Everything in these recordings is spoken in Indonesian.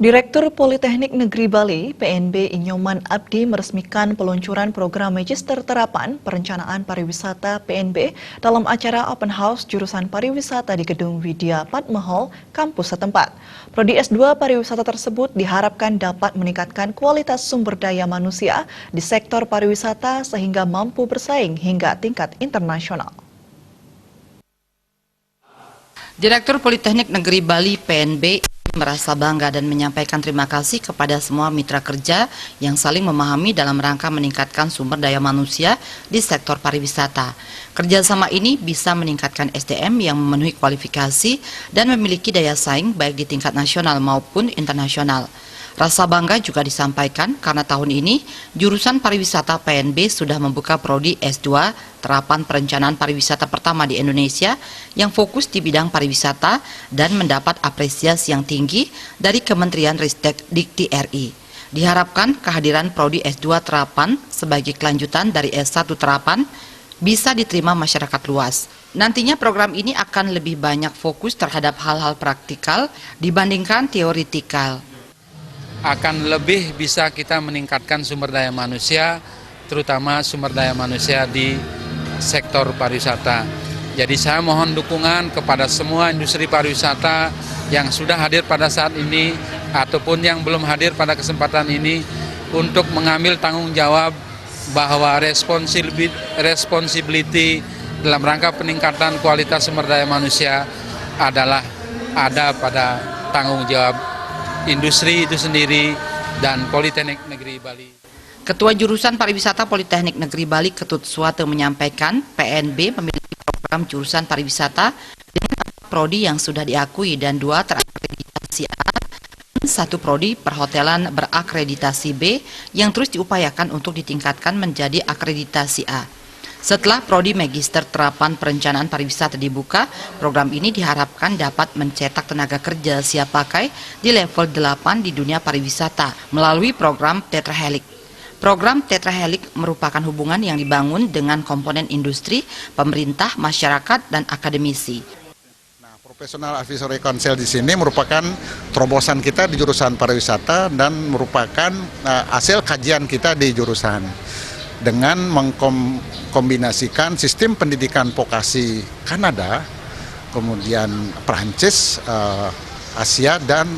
Direktur Politeknik Negeri Bali, PNB Inyoman Abdi meresmikan peluncuran program Magister Terapan Perencanaan Pariwisata PNB dalam acara Open House jurusan pariwisata di Gedung Widya Padma Hall, kampus setempat. Prodi S2 pariwisata tersebut diharapkan dapat meningkatkan kualitas sumber daya manusia di sektor pariwisata sehingga mampu bersaing hingga tingkat internasional. Direktur Politeknik Negeri Bali PNB merasa bangga dan menyampaikan terima kasih kepada semua mitra kerja yang saling memahami dalam rangka meningkatkan sumber daya manusia di sektor pariwisata. Kerjasama ini bisa meningkatkan SDM yang memenuhi kualifikasi dan memiliki daya saing baik di tingkat nasional maupun internasional. Rasa bangga juga disampaikan karena tahun ini jurusan pariwisata PNB sudah membuka prodi S2 Terapan Perencanaan Pariwisata pertama di Indonesia yang fokus di bidang pariwisata dan mendapat apresiasi yang tinggi dari Kementerian Ristek Dikti RI. Diharapkan kehadiran prodi S2 Terapan sebagai kelanjutan dari S1 Terapan bisa diterima masyarakat luas. Nantinya program ini akan lebih banyak fokus terhadap hal-hal praktikal dibandingkan teoritikal. Akan lebih bisa kita meningkatkan sumber daya manusia, terutama sumber daya manusia di sektor pariwisata. Jadi saya mohon dukungan kepada semua industri pariwisata yang sudah hadir pada saat ini ataupun yang belum hadir pada kesempatan ini untuk mengambil tanggung jawab bahwa responsibility dalam rangka peningkatan kualitas sumber daya manusia adalah ada pada tanggung jawab industri itu sendiri dan Politeknik Negeri Bali. Ketua Jurusan Pariwisata Politeknik Negeri Bali Ketut Suwate menyampaikan PNB memiliki program jurusan pariwisata dengan 4 prodi yang sudah diakui dan 2 terakreditasi A dan 1 prodi perhotelan berakreditasi B yang terus diupayakan untuk ditingkatkan menjadi akreditasi A. Setelah prodi Magister Terapan Perencanaan Pariwisata dibuka, program ini diharapkan dapat mencetak tenaga kerja siap pakai di level 8 di dunia pariwisata melalui program Tetrahelix. Program Tetrahelix merupakan hubungan yang dibangun dengan komponen industri, pemerintah, masyarakat, dan akademisi. Professional Advisory Council di sini merupakan terobosan kita di jurusan pariwisata dan merupakan hasil kajian kita di jurusan dengan mengkombinasikan sistem pendidikan vokasi Kanada, kemudian Perancis, Asia, dan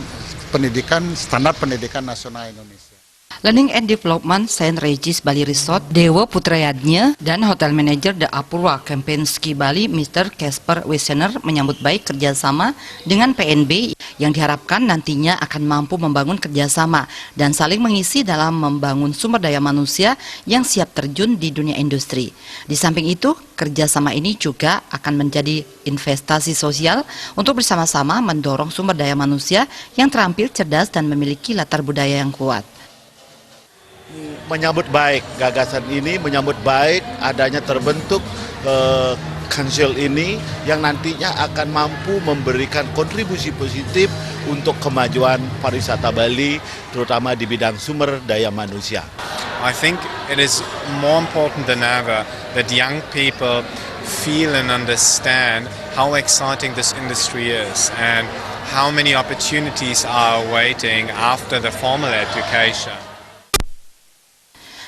standar pendidikan nasional Indonesia. Learning and Development Saint Regis Bali Resort, Dewa Putrayadnya, dan Hotel Manager The Apurwa Kempinski Bali, Mr. Casper Wisener menyambut baik kerjasama dengan PNB yang diharapkan nantinya akan mampu membangun kerjasama dan saling mengisi dalam membangun sumber daya manusia yang siap terjun di dunia industri. Di samping itu, kerjasama ini juga akan menjadi investasi sosial untuk bersama-sama mendorong sumber daya manusia yang terampil, cerdas, dan memiliki latar budaya yang kuat. Menyambut baik gagasan ini, menyambut baik adanya terbentuk council ini yang nantinya akan mampu memberikan kontribusi positif untuk kemajuan pariwisata Bali, terutama di bidang sumber daya manusia. I think it is more important than ever that young people feel and understand how exciting this industry is and how many opportunities are awaiting after the formal education.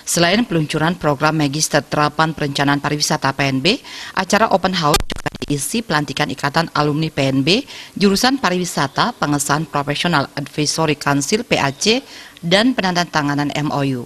Selain peluncuran program Magister Terapan Perencanaan Pariwisata PNB, acara Open House juga diisi pelantikan Ikatan Alumni PNB, jurusan Pariwisata, pengesahan Professional Advisory Council PAC, dan penandatanganan MOU.